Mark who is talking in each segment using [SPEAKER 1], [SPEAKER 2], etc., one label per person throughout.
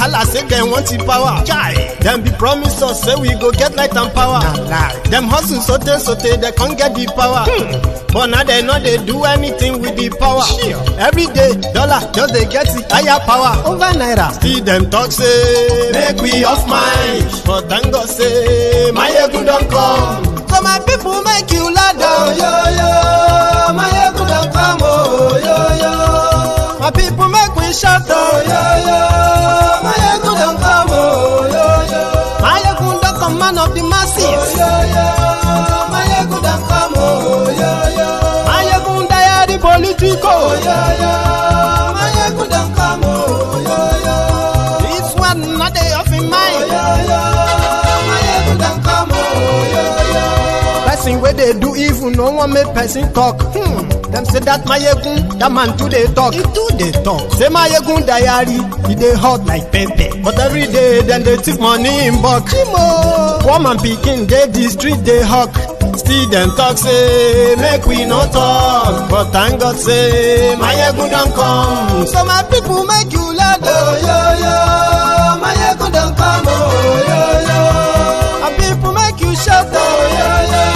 [SPEAKER 1] hala say dem want the power. Chai, dem be promise us say we go get light and power. Dem hustle sote they can't get the power. But now they know they do anything with the power. Every day, dollar just they get the higher power. Over naira, still them talk say make we off mind. But thank God say my ego don't come. So my people make you loud down. Yo yo, my ego don't come. Oh yo yo, my people make we shout. Oh yo yo, my ego don't come. Oh yo yo, my ego don't come, man of the masses. Oh yo yo, my ego don't come. Oh yo yo, my ego die the politico. Oh yo yo, my ego don't come. Oh yo yo, this one not they off in mind. Oh yo yo, my ego don't come. Oh yo yo, person where they do evil, no one make person talk. Them say that Mayegun, that man too they talk. He too they talk. Say Mayegun diary, he they hot like pepper. But every day then they take money in bulk. Woman picking, they the street they hawk. Still them talk say make we no talk. But thank God say Mayegun don't come. So my people make you loud. Oh yo yo, Mayegun don't come. Oh yo yo, my people make you shout. Oh yo yo,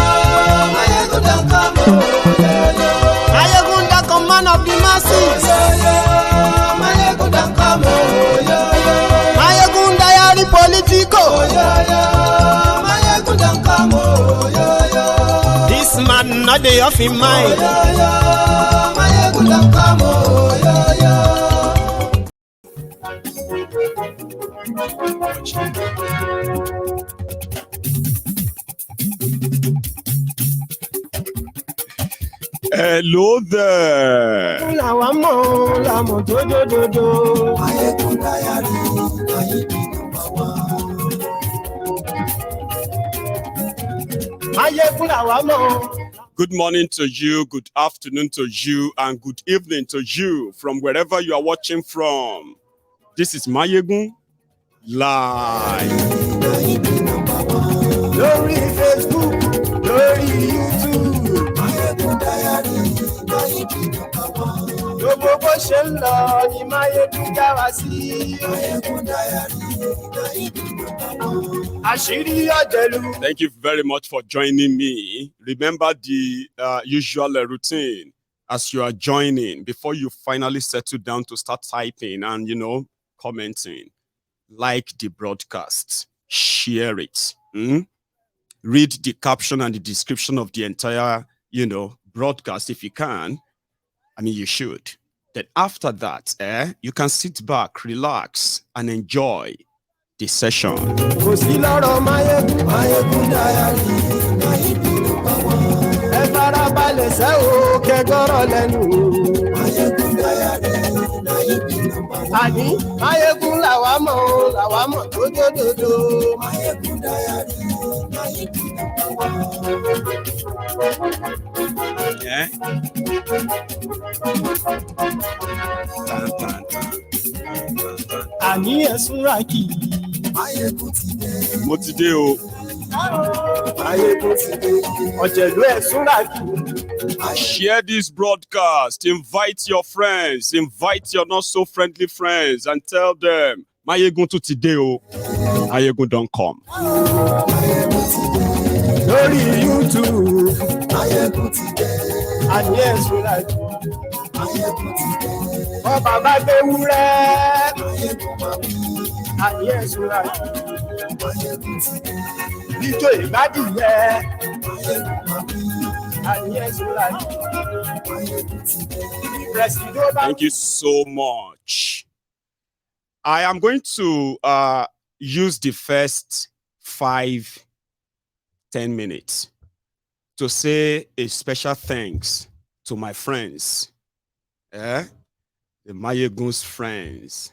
[SPEAKER 1] Mayegun don't come. Oh yo yo, man of the masses. Mayegun don't come. Mayegun diary politico. Mayegun don't come. This man not the off in mind. Mayegun don't come.
[SPEAKER 2] Hello there. Good morning to you, good afternoon to you, and good evening to you from wherever you are watching from. This is Mayegun Live.
[SPEAKER 1] Glory Facebook, glory YouTube.
[SPEAKER 2] Thank you very much for joining me. Remember the usual routine as you are joining. Before you finally settle down to start typing and, commenting, like the broadcast, share it. Read the caption and the description of the entire, broadcast if you can. I mean, you should. Then after that, you can sit back, relax, and enjoy the session. Yeah. Share this broadcast. Invite your friends. Invite your not so friendly friends and tell them Mayegun to today. Mayegun don't come.
[SPEAKER 1] Glory YouTube. And yes, we like you. Oh, Baba and yes, we like you. And yes, we like you.
[SPEAKER 2] Thank you so much. I am going to use the first 5-10 minutes to say a special thanks to my friends, the Mayegun's friends,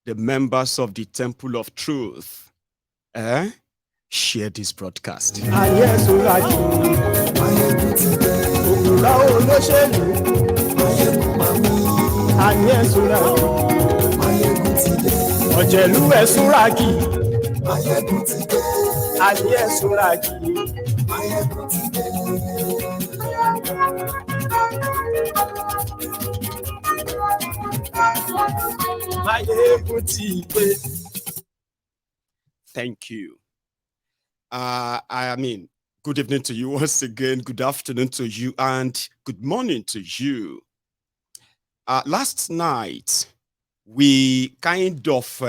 [SPEAKER 2] the members of the Temple of Truth. Share this broadcast.
[SPEAKER 1] Mayegun ti pe.
[SPEAKER 2] Thank you. I mean, good evening to you once again. Good afternoon to you, and good morning to you. Last night, we kind of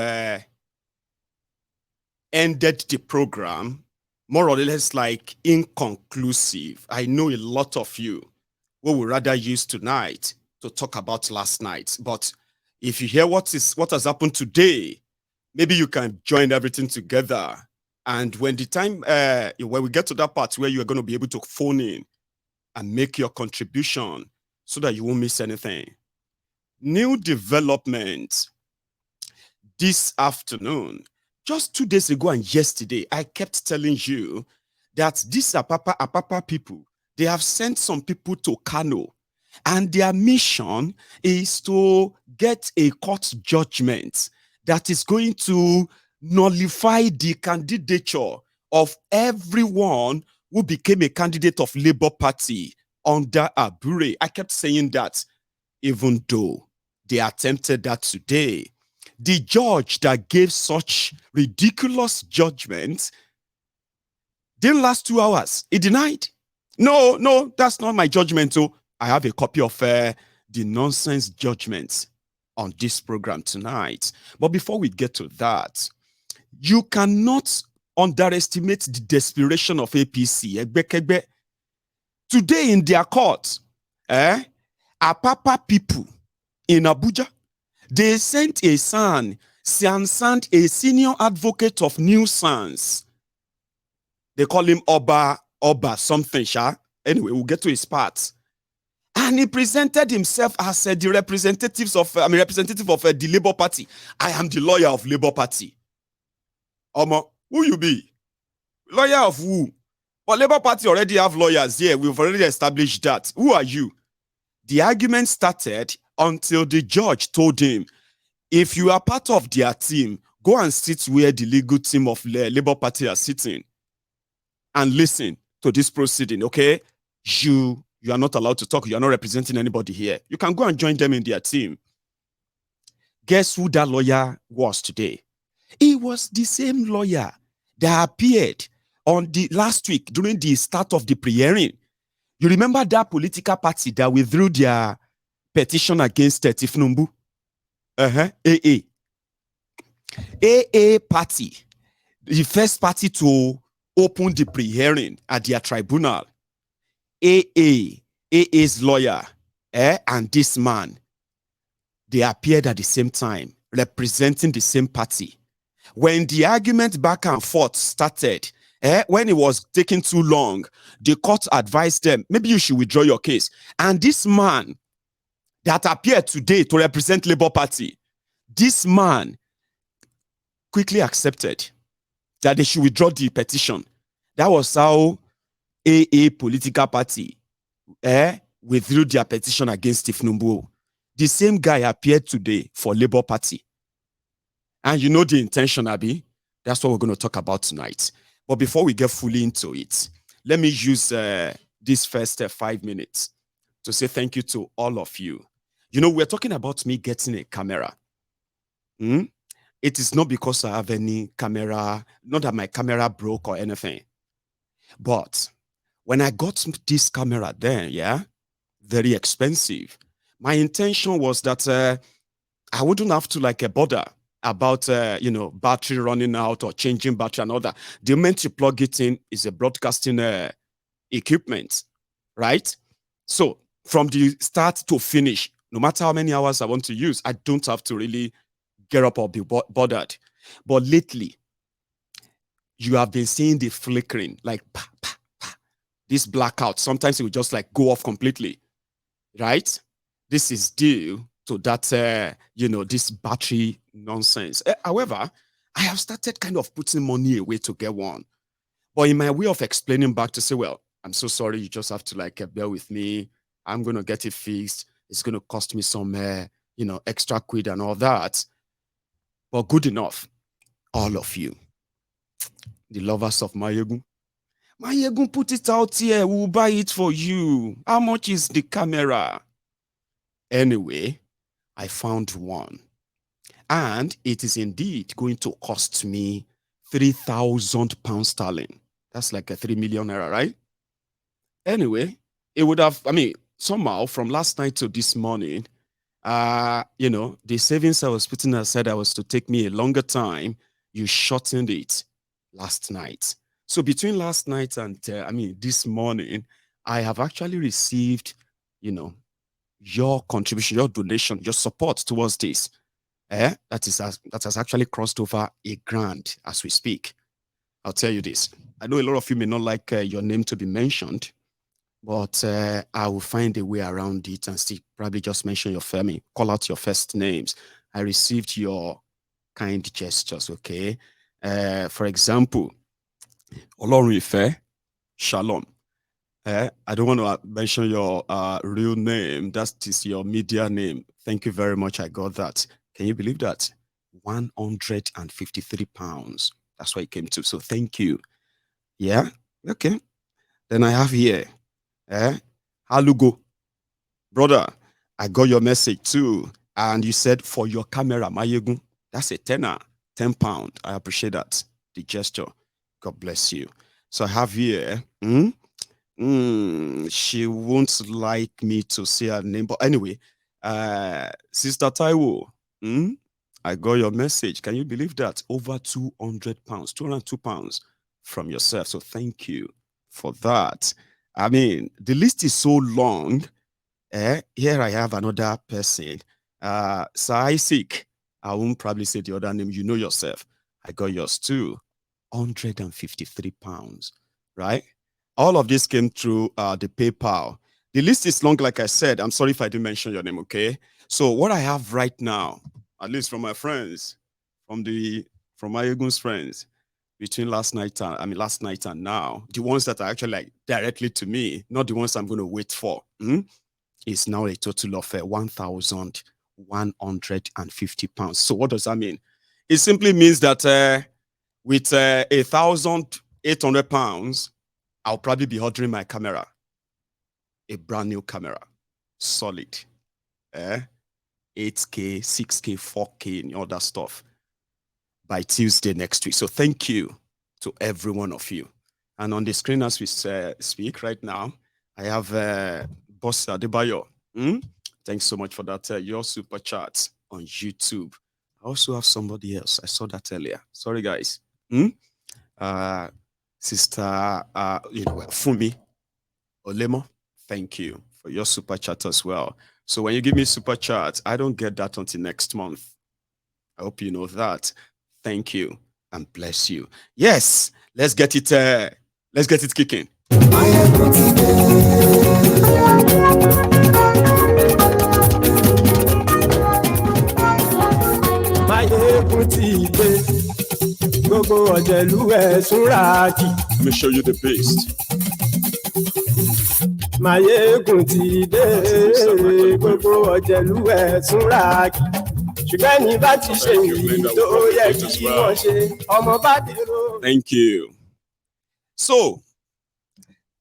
[SPEAKER 2] ended the program more or less like inconclusive. I know a lot of you will rather use tonight to talk about last night, but if you hear what has happened today, maybe you can join everything together. And when the time, when we get to that part where you are going to be able to phone in and make your contribution so that you won't miss anything. New development this afternoon. Just 2 days ago and yesterday, I kept telling you that these Apapa people, they have sent some people to Kano, and their mission is to get a court judgment that is going to nullify the candidature of everyone who became a candidate of Labour Party under Abure. I kept saying that, even though they attempted that today. The judge that gave such ridiculous judgment didn't last 2 hours. He denied. No, that's not my judgment. So I have a copy of the nonsense judgments on this program tonight. But before we get to that, you cannot underestimate the desperation of APC. Today in their court, Apapa people in Abuja, they sent a son, a senior advocate of New Sons. They call him Oba something, sha. Anyway, we'll get to his part. And he presented himself as the representative of the Labour Party. I am the lawyer of Labour Party. Who you be? Lawyer of who? But Labour Party already have lawyers here. We've already established that. Who are you? The argument started until the judge told him, if you are part of their team, go and sit where the legal team of Labour Party are sitting and listen to this proceeding, okay? You are not allowed to talk. You are not representing anybody here. You can go and join them in their team. Guess who that lawyer was today? He was the same lawyer that appeared on the last week during the start of the pre-hearing. You remember that political party that withdrew their petition against Tifnumbu? AA party, the first party to open the pre-hearing at their tribunal. AA's lawyer, and this man, they appeared at the same time, representing the same party. When the argument back and forth started, when it was taking too long, the court advised them, maybe you should withdraw your case. And this man that appeared today to represent Labour Party, this man quickly accepted that they should withdraw the petition. That was how AA political party withdrew their petition against Tifnumbu. The same guy appeared today for Labour Party. And you know the intention, Abi? That's what we're going to talk about tonight. But before we get fully into it, let me use these first 5 minutes to say thank you to all of you. You know, we're talking about me getting a camera. It is not because I have any camera, not that my camera broke or anything. But when I got this camera then, very expensive, my intention was that I wouldn't have to bother about battery running out or changing battery and all that. The moment you plug it in is a broadcasting equipment, right? So from the start to finish, no matter how many hours I want to use, I don't have to really get up or be bothered. But lately, you have been seeing the flickering, like this blackout. Sometimes it will just go off completely, right? This is due to that, this battery nonsense. However, I have started kind of putting money away to get one. But in my way of explaining back to say, well, I'm so sorry, you just have to bear with me. I'm going to get it fixed. It's going to cost me some, extra quid and all that. But good enough, all of you, the lovers of Mayegun. Mayegun, put it out here. We'll buy it for you. How much is the camera? Anyway, I found one. And it is indeed going to cost me 3,000 pounds sterling. That's like a 3 million naira, right? Anyway, it would have, I mean, somehow from last night to this morning, the savings I was putting aside that was to take me a longer time, you shortened it last night. So between last night and this morning, I have actually received, your contribution, your donation, your support towards this. That has actually crossed over £1,000 as we speak. I'll tell you this. I know a lot of you may not like your name to be mentioned, but I will find a way around it and still probably just mention your family, call out your first names. I received your kind gestures, okay? For example, Olorife, Shalom. I don't want to mention your real name. That is your media name. Thank you very much. I got that. Can you believe that? £153. That's what it came to. So thank you. Yeah. Okay. Then I have here. Halugo. Brother, I got your message too. And you said for your camera, Mayegun, that's a tenner, £10. I appreciate that. The gesture. God bless you. So I have here. She won't like me to say her name, but anyway, Sister Taiwo, I got your message. Can you believe that? Over £200, £202 from yourself. So thank you for that. I mean, the list is so long. Here I have another person. Sir Isaac. I won't probably say the other name. You know yourself. I got yours too. £153, right? All of this came through the PayPal. The list is long, like I said. I'm sorry if I didn't mention your name, okay? So what I have right now, at least from my friends, from my Egun's friends, between last night and now, the ones that are actually like directly to me, not the ones I'm going to wait for, is now a total of £1,150. So what does that mean? It simply means that with £1,800, I'll probably be ordering my camera, a brand new camera, solid, 8K, 6K, 4K, and all that stuff by Tuesday next week. So thank you to every one of you. And on the screen as we speak right now, I have Boss Adebayo. Thanks so much for that. Your super chat on YouTube. I also have somebody else. I saw that earlier. Sorry, guys. Sister, Fumi Olemo, thank you for your super chat as well. So when you give me super chat, I don't get that until next month. I hope you know that. Thank you and bless you. Yes, let's get it kicking. Let me show you the beast.
[SPEAKER 1] Mayegun ti dé, gbogbo ọ̀jẹ̀lú ẹ̀ súnra kì. Ṣùgbọ́n ní bá ti ṣe èyí tó yẹ kí wọ́n ṣe, ọmọ bá dèrò.
[SPEAKER 2] Thank you. So,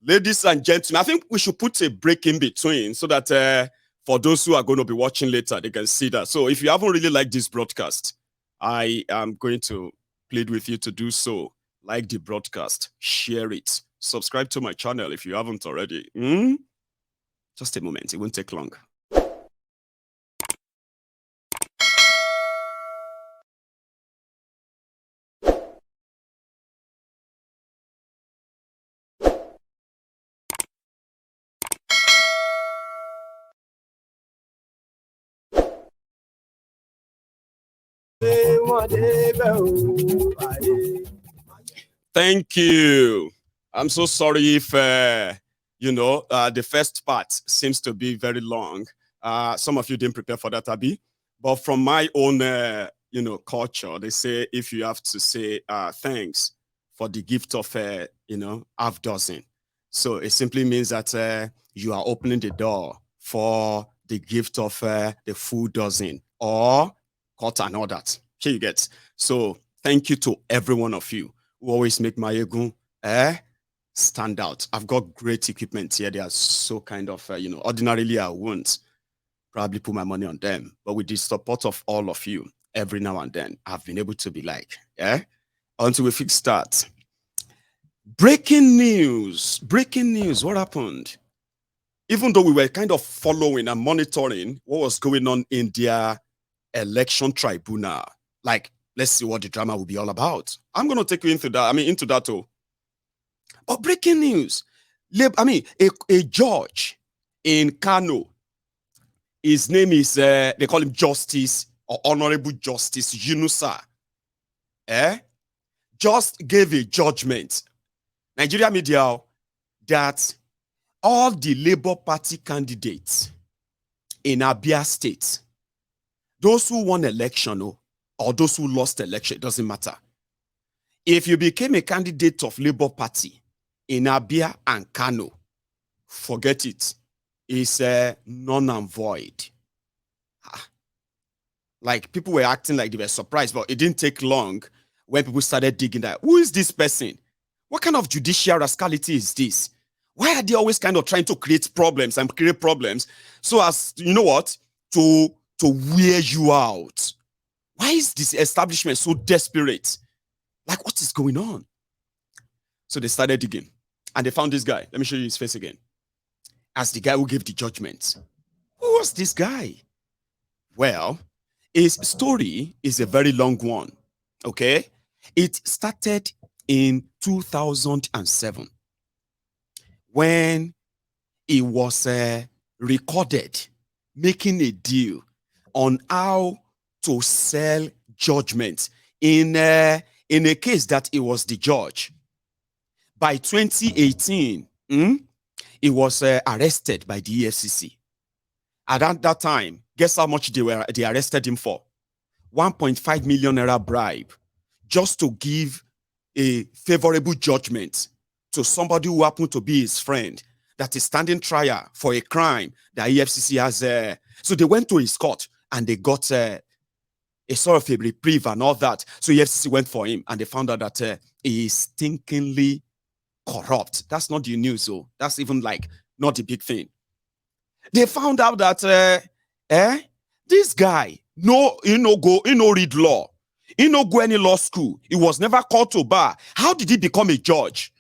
[SPEAKER 2] ladies and gentlemen, I think we should put a break in between so that for those who are going to be watching later, they can see that. So if you haven't really liked this broadcast, I am going to plead with you to do so. Like the broadcast, share it, subscribe to my channel if you haven't already. Just a moment, it won't take long. Thank you. I'm so sorry if the first part seems to be very long. Some of you didn't prepare for that, Abi. But from my own culture, they say if you have to say thanks for the gift of half dozen. So it simply means that you are opening the door for the gift of the full dozen or Quota and all that. Here you get. So thank you to every one of you who always make my Egun stand out. I've got great equipment here. They are so kind of, ordinarily I won't probably put my money on them. But with the support of all of you, every now and then, I've been able to be like, until we fix that. Breaking news, what happened? Even though we were kind of following and monitoring what was going on in their election tribunal, like, let's see what the drama will be all about. I'm going to take you into that too. But breaking news, a judge in Kano, his name is, they call him Justice or Honorable Justice Yunusa, just gave a judgment, Nigeria media, that all the Labour Party candidates in Abia State, those who won election or those who lost election, it doesn't matter. If you became a candidate of Labour Party in Abia and Kano, forget it. It's null and void. Like, people were acting like they were surprised, but it didn't take long when people started digging that. Who is this person? What kind of judicial rascality is this? Why are they always kind of trying to create problems so as, you know what, to wear you out? Why is this establishment so desperate? Like, what is going on? So they started digging and they found this guy. Let me show you his face again. As the guy who gave the judgment. Who was this guy? Well, his story is a very long one. Okay? It started in 2007 when he was recorded making a deal on how to sell judgment in a case that he was the judge. By 2018, he was arrested by the EFCC. At that time, guess how much they arrested him for? 1.5 million naira bribe, just to give a favorable judgment to somebody who happened to be his friend that is standing trial for a crime that EFCC has. So they went to his court and they got a sort of a reprieve and all that. So EFCC went for him and they found out that he is stinkingly corrupt. That's not the news, so that's even like not the big thing. They found out that this guy no read law. He no go any law school. He was never called to bar. How did he become a judge?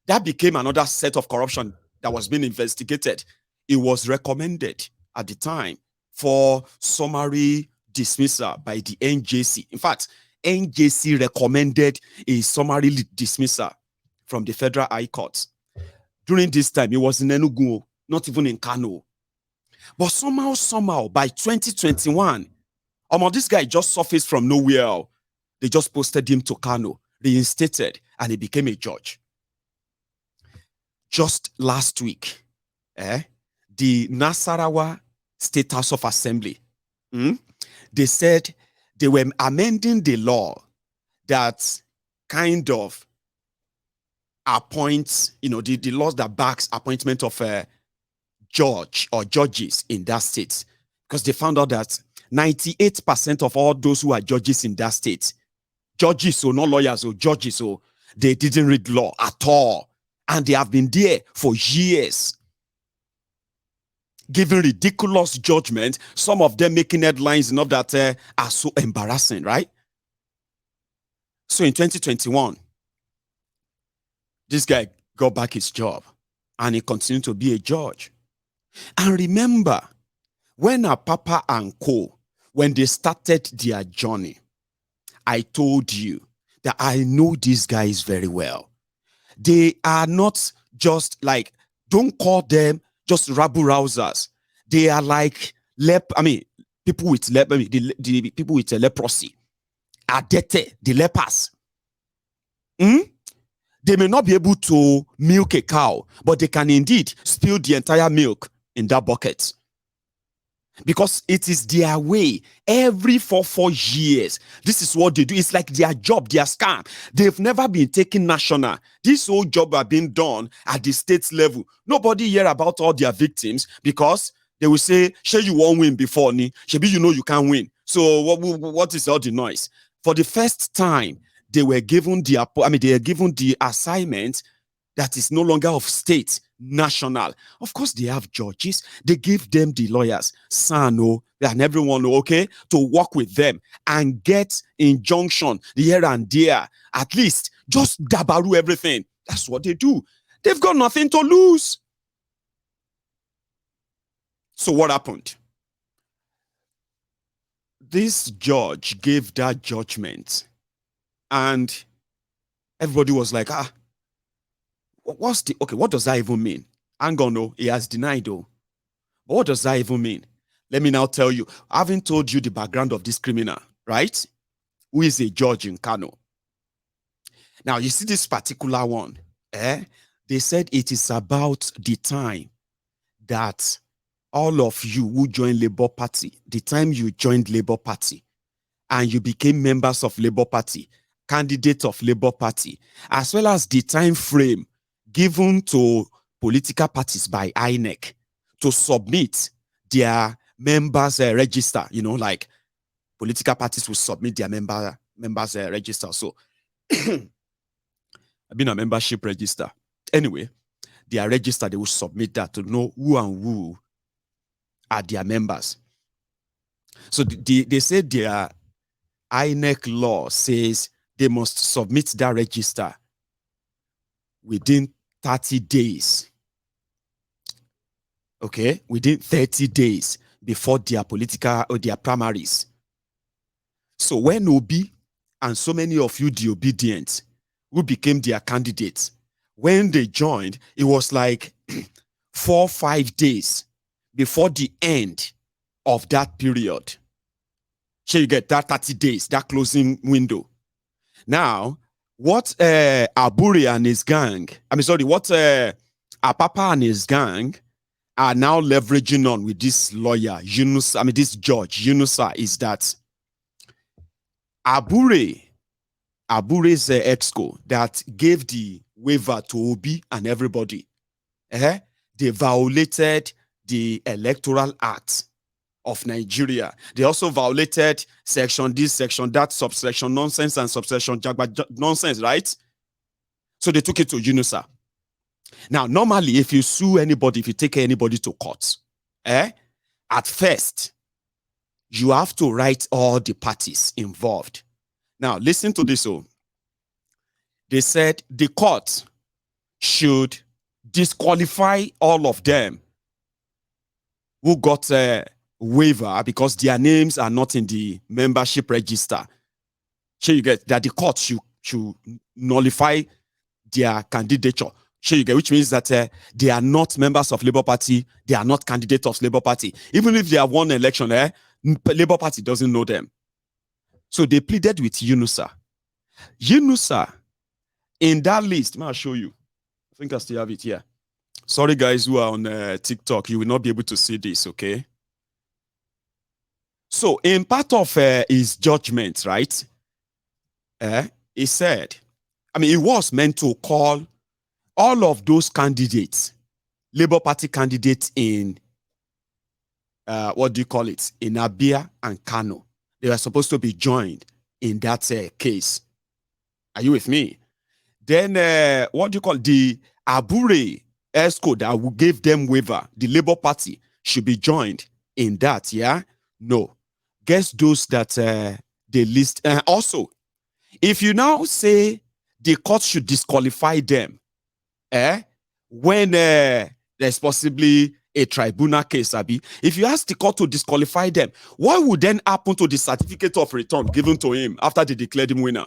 [SPEAKER 2] That became another set of corruption that was being investigated. It was recommended at the time for summary dismissal by the NJC. In fact, NJC recommended a summary dismissal from the Federal High Court. During this time, it was in Enugu, not even in Kano. But somehow, by 2021, this guy just surfaced from nowhere. They just posted him to Kano, reinstated, and he became a judge. Just last week, the Nasarawa State House of Assembly, they said they were amending the law that kind of appoints, the laws that backs appointment of a judge or judges in that state, because they found out that 98% of all those who are judges in that state, judges, so not lawyers, or judges, so they didn't read law at all. And they have been there for years, giving ridiculous judgment, some of them making headlines enough that are so embarrassing, right? So in 2021, this guy got back his job and he continued to be a judge. And remember, when Apapa and Co, when they started their journey, I told you that I know these guys very well. They are not just like, don't call them just rabble-rousers. They are like people with the people with leprosy. Adete, the lepers. They may not be able to milk a cow, but they can indeed spill the entire milk in that bucket. Because it is their way. Every 4 years, this is what they do. It's like their job, their scam. They've never been taken national. This whole job are being done at the state level. Nobody hear about all their victims because they will say, "Sure, you won't win before ni. Maybe you know you can't win. So what is all the noise?" For the first time, they were given the assignment that is no longer of state, national. Of course, they have judges. They give them the lawyers, Sano, and everyone, okay, to work with them and get injunction here and there. At least just dabaru everything. That's what they do. They've got nothing to lose. So what happened? This judge gave that judgment, and everybody was like, what does that even mean? Hang on, no, he has denied, though. But what does that even mean? Let me now tell you. I haven't told you the background of this criminal, right? Who is a judge in Kano. Now, you see this particular one, they said it is about the time that all of you who joined Labour Party, the time you joined Labour Party and you became members of Labour Party, candidates of Labour Party, as well as the time frame given to political parties by INEC to submit their members register, like political parties will submit their members register. So I've been a membership register. Anyway, their register, they will submit that to know who and who are their members. So they say their INEC law says they must submit that register within 30 days. Okay, within 30 days before their political or their primaries. So when Obi and so many of you, the obedient, who became their candidates, when they joined, it was like 4 or 5 days before the end of that period. So you get that 30 days, that closing window. Now, what Aburi and his gang, what Apapa and his gang are now leveraging on with this lawyer, this judge, Yunusa, is that Aburi's exco that gave the waiver to Obi and everybody, they violated the Electoral Act of Nigeria. They also violated section this, section that, subsection nonsense and subsection nonsense, right? So they took it to Yunusa. Now, normally, if you sue anybody, if you take anybody to court, at first, you have to write all the parties involved. Now, listen to this. They said the court should disqualify all of them who got a waiver because their names are not in the membership register. So you get that the court should nullify their candidature. So you get, which means that they are not members of Labour Party, they are not candidates of Labour Party. Even if they have won an election, Labour Party doesn't know them. So they pleaded with Yunusa. Yunusa, in that list, I'll show you. I think I still have it here. Sorry, guys who are on TikTok, you will not be able to see this, okay? So, in part of his judgment, right, he said, it was meant to call all of those candidates, Labour Party candidates in, in Abia and Kano. They were supposed to be joined in that case. Are you with me? Then, the Abure ESCO that gave them waiver, the Labour Party should be joined in that, yeah? No. Guess those that they list. Also, if you now say the court should disqualify them, when there's possibly a tribunal case, if you ask the court to disqualify them, what would then happen to the certificate of return given to him after they declared him winner?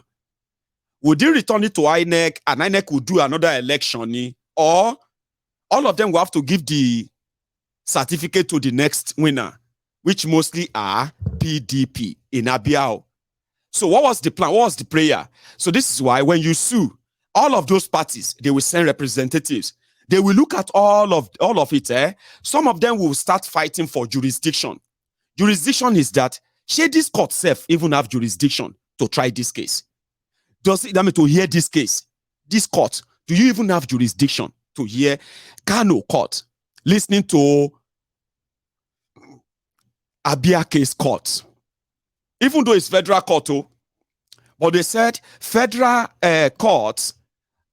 [SPEAKER 2] Would he return it to INEC and INEC would do another election, or all of them will have to give the certificate to the next winner, which mostly are PDP in Abiao? So what was the plan? What was the prayer? So this is why when you sue all of those parties, they will send representatives. They will look at all of it. Some of them will start fighting for jurisdiction. Jurisdiction is that, should this court self even have jurisdiction to try this case? Does it to hear this case? This court, do you even have jurisdiction to hear Kano court listening to Abia case court? Even though it's federal court, but they said federal courts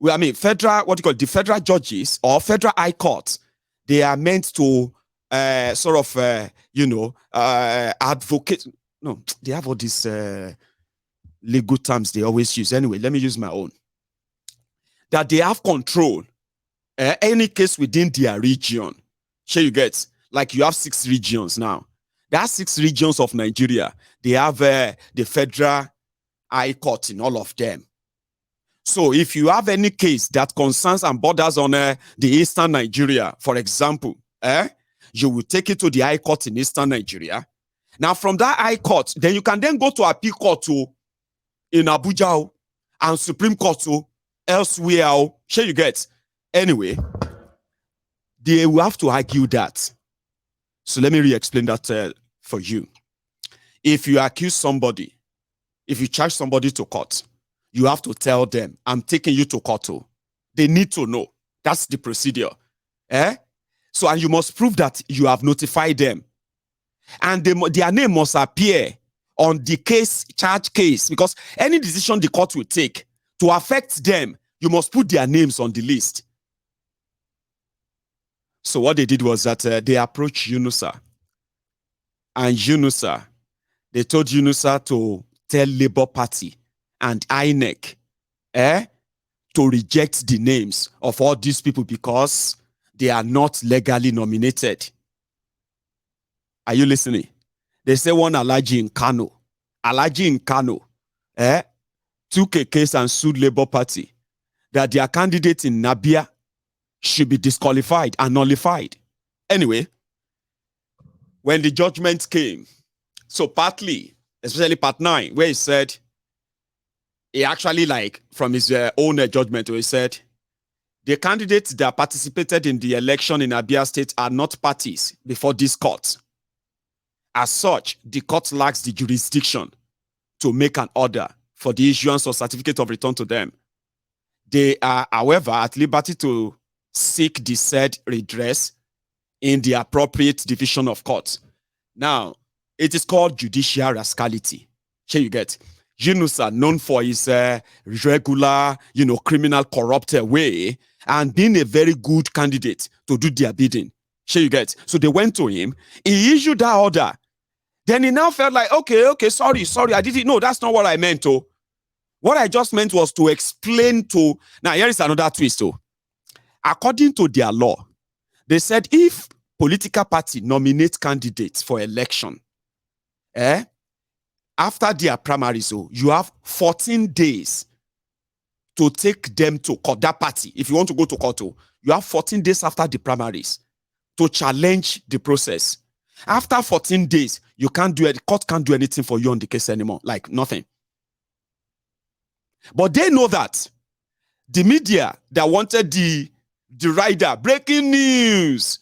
[SPEAKER 2] well, I mean, federal, what you call the federal judges or federal high courts, they are meant to advocate. No, they have all these legal terms they always use. Anyway, let me use my own. That they have control any case within their region. Sure, you get, like you have 6 regions now. There are 6 regions of Nigeria. They have the federal high court in all of them. So if you have any case that concerns and borders on the eastern Nigeria, for example, you will take it to the high court in eastern Nigeria. Now from that high court, then you can then go to appeal court in Abuja and Supreme Court elsewhere. Sure, you get. Anyway, they will have to argue that. So let me re-explain that for you. If you accuse somebody, if you charge somebody to court, you have to tell them, I'm taking you to court. They need to know. That's the procedure. So, and you must prove that you have notified them. And their name must appear on the charge case, because any decision the court will take to affect them, you must put their names on the list. So what they did was that they approached Yunusa. And Yunusa, they told Yunusa to tell Labour Party and INEC to reject the names of all these people because they are not legally nominated. Are you listening? They say one Alhaji in Kano. Alhaji in Kano took a case and sued Labour Party that their candidate in Nabia should be disqualified and nullified. Anyway, when the judgment came, so partly, especially part 9, where he said, he actually, like, from his own judgment, where he said, the candidates that participated in the election in Abia State are not parties before this court. As such, the court lacks the jurisdiction to make an order for the issuance of certificate of return to them. They are, however, at liberty to seek the said redress in the appropriate division of court. Now, it is called judicial rascality. Here you get. Yunusa, known for his regular, criminal, corrupt way, and being a very good candidate to do their bidding. Here you get. So they went to him. He issued that order. Then he now felt like, okay, sorry, I didn't know. That's not what I meant. What I just meant was to explain to. Now, here is another twist. According to their law, they said if political party nominate candidates for election, after their primaries, you have 14 days to take them to court, that party. If you want to go to court, you have 14 days after the primaries to challenge the process. After 14 days, you can't do it. The court can't do anything for you on the case anymore, like nothing. But they know that the media that wanted the rider, breaking news,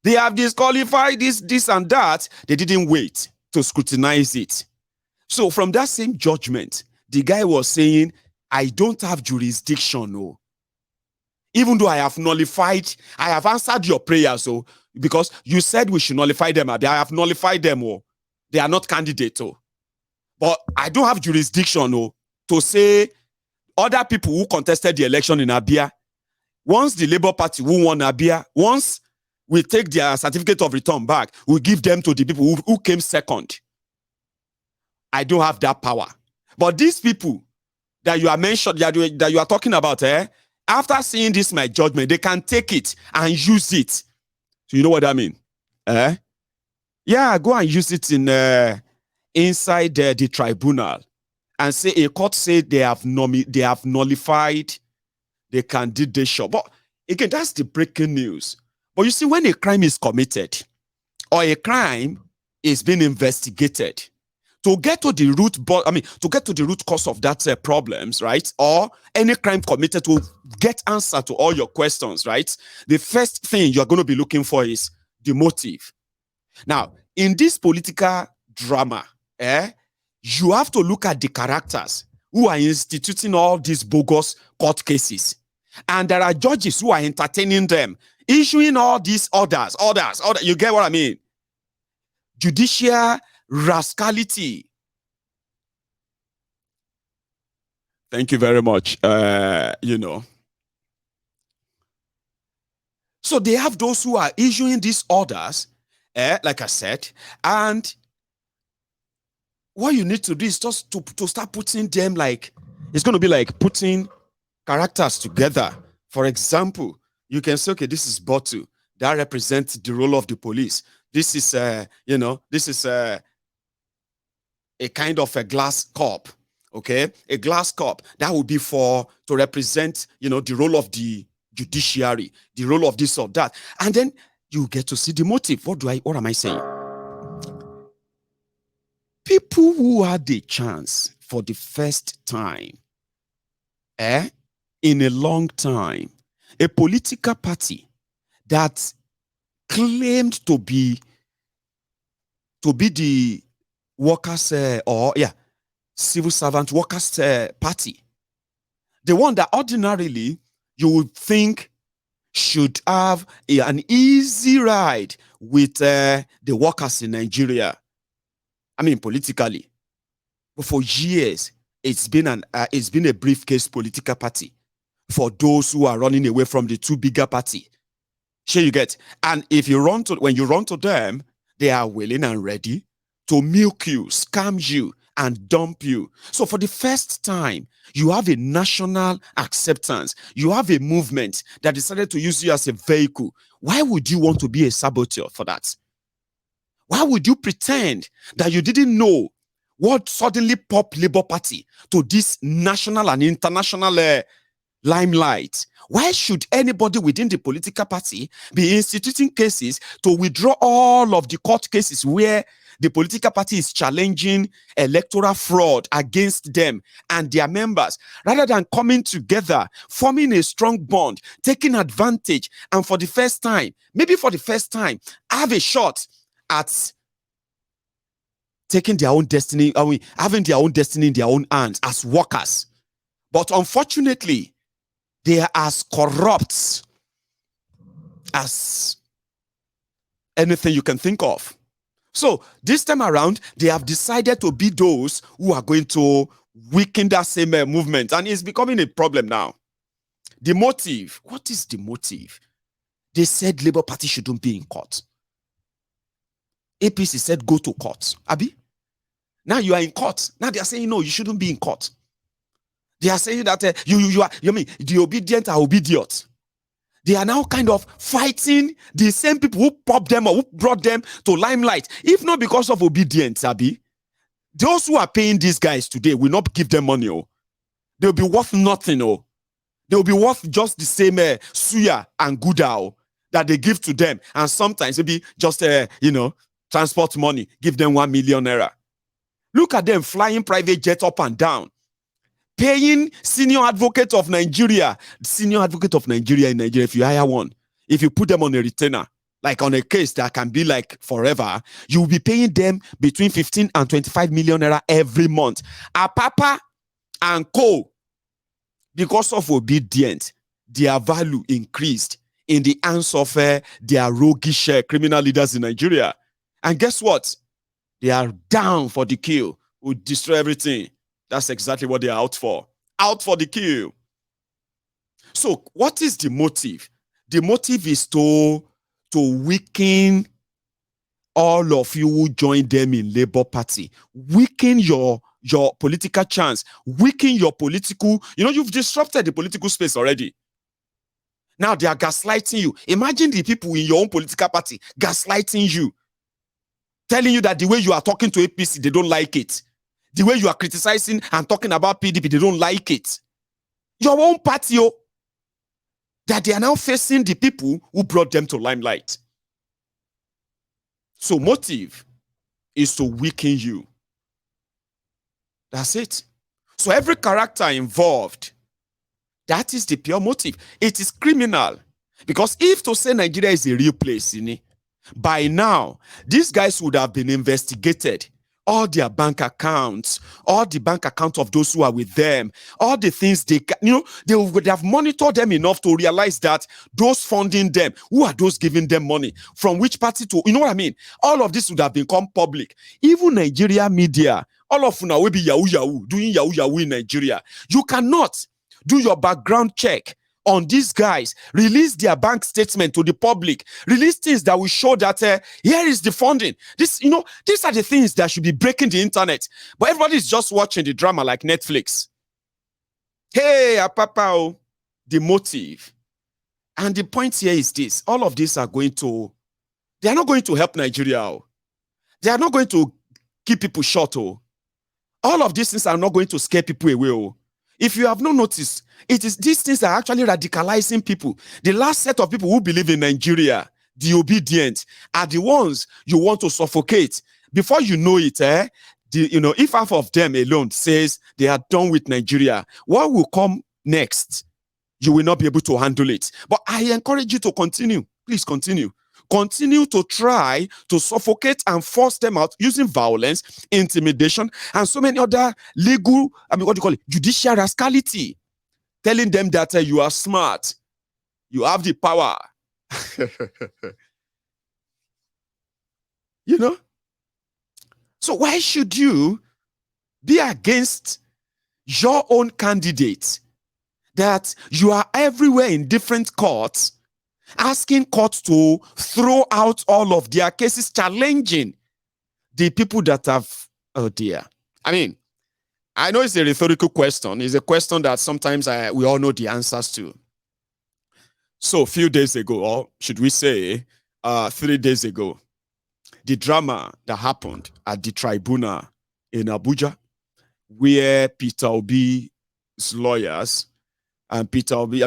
[SPEAKER 2] they have disqualified this and that. They didn't wait to scrutinize it. So from that same judgment, the guy was saying, I don't have jurisdiction, even though I have nullified, I have answered your prayers, because you said we should nullify them. I have nullified them, they are not candidates, but I don't have jurisdiction, to say other people who contested the election in Abia, once the Labour Party who won Abia, once we take their certificate of return back, we give them to the people who came second. I don't have that power. But these people that you are mentioned, that you are talking about, after seeing this, my judgment, they can take it and use it. So you know what I mean? Yeah, go and use it in inside the tribunal and say a court said they have nullified the candidature. But again, that's the breaking news. But you see, when a crime is committed or a crime is being investigated, to get to the root cause of that problems, right? Or any crime committed to get answer to all your questions, right? The first thing you're going to be looking for is the motive. Now, in this political drama, you have to look at the characters who are instituting all these bogus court cases. And there are judges who are entertaining them, issuing all these orders. You get what I mean? Judicial rascality. Thank you very much.
[SPEAKER 3] So they have those who are issuing these orders, like I said, and what you need to do is just to start putting them like, it's going to be like putting characters together. For example, you can say, okay, this is bottle. That represents the role of the police. This is, this is a kind of a glass cup, okay? A glass cup. That would be to represent, the role of the judiciary, the role of this or that. And then you get to see the motive. What am I saying? People who had the chance for the first time, in a long time, a political party that claimed to be the workers civil servant workers party, the one that ordinarily you would think should have an easy ride with the workers in Nigeria. I mean, politically, but for years it's been a briefcase political party for those who are running away from the two bigger party. Sure, you get. And when you run to them, they are willing and ready to milk you, scam you, and dump you. So for the first time, you have a national acceptance. You have a movement that decided to use you as a vehicle. Why would you want to be a saboteur for that? Why would you pretend that you didn't know what suddenly popped Labour Party to this national and international limelight? Why should anybody within the political party be instituting cases to withdraw all of the court cases where the political party is challenging electoral fraud against them and their members, rather than coming together, forming a strong bond, taking advantage, and for the first time, have a shot at taking their own destiny, having their own destiny in their own hands as workers? But unfortunately, they are as corrupt as anything you can think of. So this time around, they have decided to be those who are going to weaken that same movement, and it's becoming a problem now. The motive. What is the motive? They said Labour Party shouldn't be in court. APC said go to court. Abi? Now you are in court. Now they are saying no, you shouldn't be in court. They are saying that the obedient are obedient. They are now kind of fighting the same people who popped them or who brought them to limelight. If not because of obedience, Abi, those who are paying these guys today will not give them money. They'll be worth nothing. They'll be worth just the same suya and gouda that they give to them. And sometimes it'll be just transport money. Give them 1 million naira. Look at them flying private jet up and down, paying senior advocate of Nigeria in Nigeria. If you hire one, if you put them on a retainer, like on a case that can be like forever, you will be paying them between 15 and 25 million naira every month. Apapa and Co, because of obedience, their value increased in the hands of their roguish criminal leaders in Nigeria. And guess what? They are down for the kill, who destroy everything. That's exactly what they are out for. Out for the kill. So what is the motive? The motive is to weaken all of you who join them in Labour Party. Weaken your political chance. Weaken your political... you've disrupted the political space already. Now they are gaslighting you. Imagine the people in your own political party gaslighting you, telling you that the way you are talking to APC, they don't like it. The way you are criticizing and talking about PDP, they don't like it. Your own party, that they are now facing the people who brought them to limelight. So motive is to weaken you. That's it. So every character involved, that is the pure motive. It is criminal. Because if to say Nigeria is a real place, by now, these guys would have been investigated. All their bank accounts, all the bank accounts of those who are with them, all the things they would have monitored them enough to realize that those funding them, who are those giving them money, from which party to, you know what I mean? All of this would have become public. Even Nigeria media, all of you will be yahoo, doing yahoo in Nigeria. You cannot do your background check on these guys, release their bank statement to the public, release things that will show that here is the funding. These are the things that should be breaking the internet. But everybody's just watching the drama like Netflix. Hey, Apapa, the motive. And the point here is this. All of these are they are not going to help Nigeria. They are not going to keep people short. All of these things are not going to scare people away. If you have not noticed, these things are actually radicalizing people. The last set of people who believe in Nigeria, the obedient, are the ones you want to suffocate. Before you know it, if half of them alone says they are done with Nigeria, what will come next? You will not be able to handle it. But I encourage you to continue. Please continue. Continue to try to suffocate and force them out using violence, intimidation, and so many other legal, judicial rascality. Telling them that you are smart. You have the power. So why should you be against your own candidate that you are everywhere in different courts, asking courts to throw out all of their cases, challenging the people that have, oh dear. I mean, I know it's a rhetorical question. It's a question that sometimes we all know the answers to. So a few days ago, or should we say 3 days ago, the drama that happened at the tribunal in Abuja, where Peter Obi's lawyers and Peter Obi's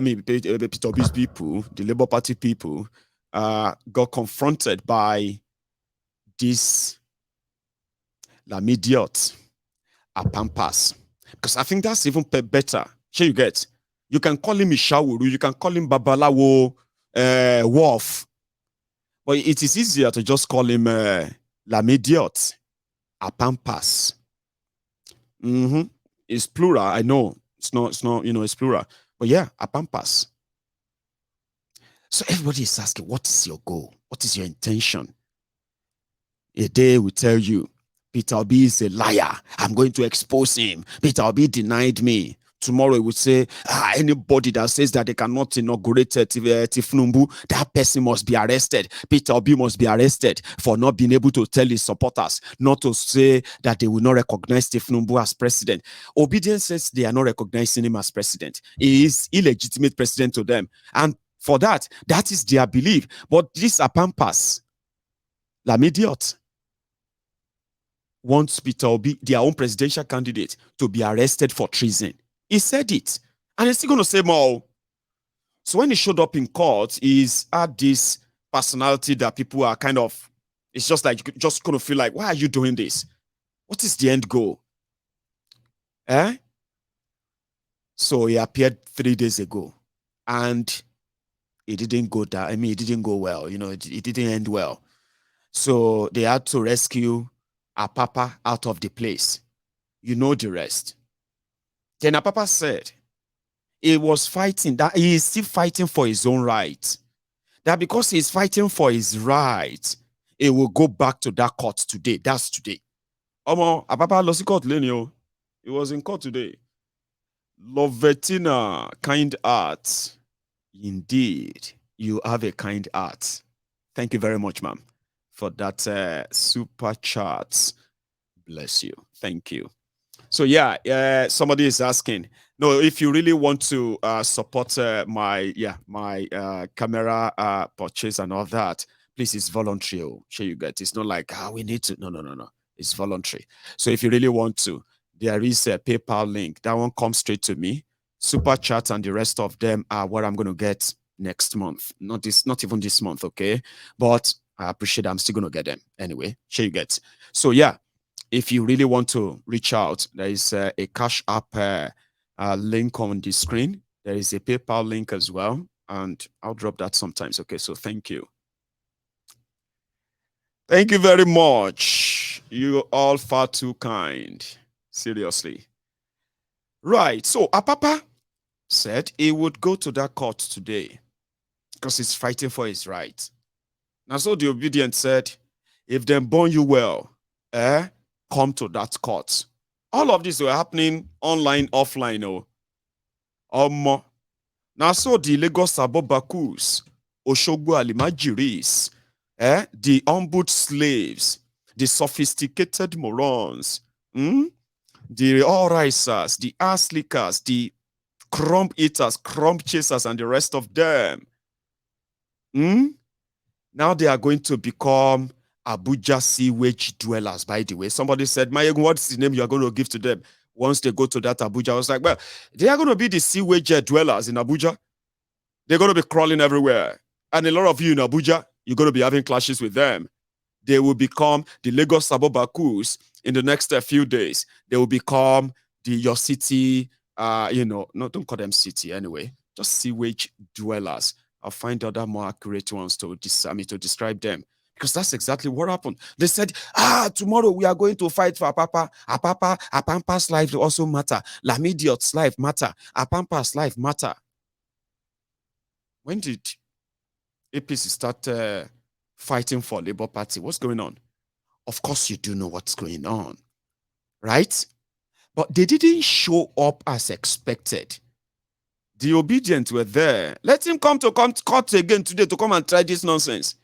[SPEAKER 3] people, the Labour Party people, got confronted by this Lamidiot Apampas. Because I think that's even better. Sure, you get. You can call him Ishawuru, you can call him Babalawo Wolf. But it is easier to just call him Lamidiot Apampas. It's plural, I know. It's not, it's plural. But yeah, Apampas. So everybody is asking, what is your goal? What is your intention? A day will tell you, Peter Obi is a liar. I'm going to expose him. Peter Obi denied me. Tomorrow he would say, anybody that says that they cannot inaugurate Tifnumbu, that person must be arrested. Peter Obi must be arrested for not being able to tell his supporters not to say that they will not recognize Tifnumbu as president. Obedience says they are not recognizing him as president. He is illegitimate president to them. And for that is their belief. But this Apampas, Lamidiot, wants Peter Obi, their own presidential candidate, to be arrested for treason. He said it, and he's still going to say more. So when he showed up in court, he's had this personality that people are kind of, it's just like, you're just going to feel like, why are you doing this? What is the end goal? So he appeared 3 days ago, and it didn't go down. I mean, it didn't go well. It didn't end well. So they had to rescue Apapa out of the place. You know the rest. Then Apapa said he was fighting, that he is still fighting for his own right. That because he's fighting for his right, he will go back to that court today. That's today. Apapa lost court, Lenio. He was in court today. Lovetina, kind heart. Indeed, you have a kind heart. Thank you very much, ma'am, for that super chat. Bless you. Thank you. So yeah, somebody is asking. No, if you really want to support my camera purchase and all that, please, it's voluntary. Sure, you get. It's not like we need to. No. It's voluntary. So if you really want to, there is a PayPal link. That one comes straight to me. Super chat and the rest of them are what I'm going to get next month. Not even this month, okay? But I appreciate I'm still going to get them anyway. Sure, you get. So yeah. If you really want to reach out, there is a Cash App link on the screen. There is a PayPal link as well, and I'll drop that sometimes. Okay, so thank you. Thank you very much. You're all far too kind. Seriously. Right, so Apapa said he would go to that court today because he's fighting for his right. Now, so the obedient said, if they burn you well, come to that court. All of this were happening online, offline. Now, so the Lagos Abobakus, Oshogbo Alimajiris, the humbled slaves, the sophisticated morons, the all-risers, the ass lickers, the crumb eaters, crumb chasers, and the rest of them. Now they are going to become Abuja sewage dwellers, by the way. Somebody said, Mayegun, what's the name you are going to give to them once they go to that Abuja? I was like, well, they are going to be the sewage dwellers in Abuja. They're going to be crawling everywhere. And a lot of you in Abuja, you're going to be having clashes with them. They will become the Lagos Abobakus in the next few days. They will become your city, no, don't call them city anyway. Just sewage dwellers. I'll find other more accurate ones to describe them. Because that's exactly what happened. They said, tomorrow we are going to fight for Apapa. Apampa's life also matter. Lamidiot's life matter. Apampa's life matter. When did APC start fighting for Labour Party? What's going on? Of course you do know what's going on, right? But they didn't show up as expected. The obedient were there. Let him come to court again today to come and try this nonsense.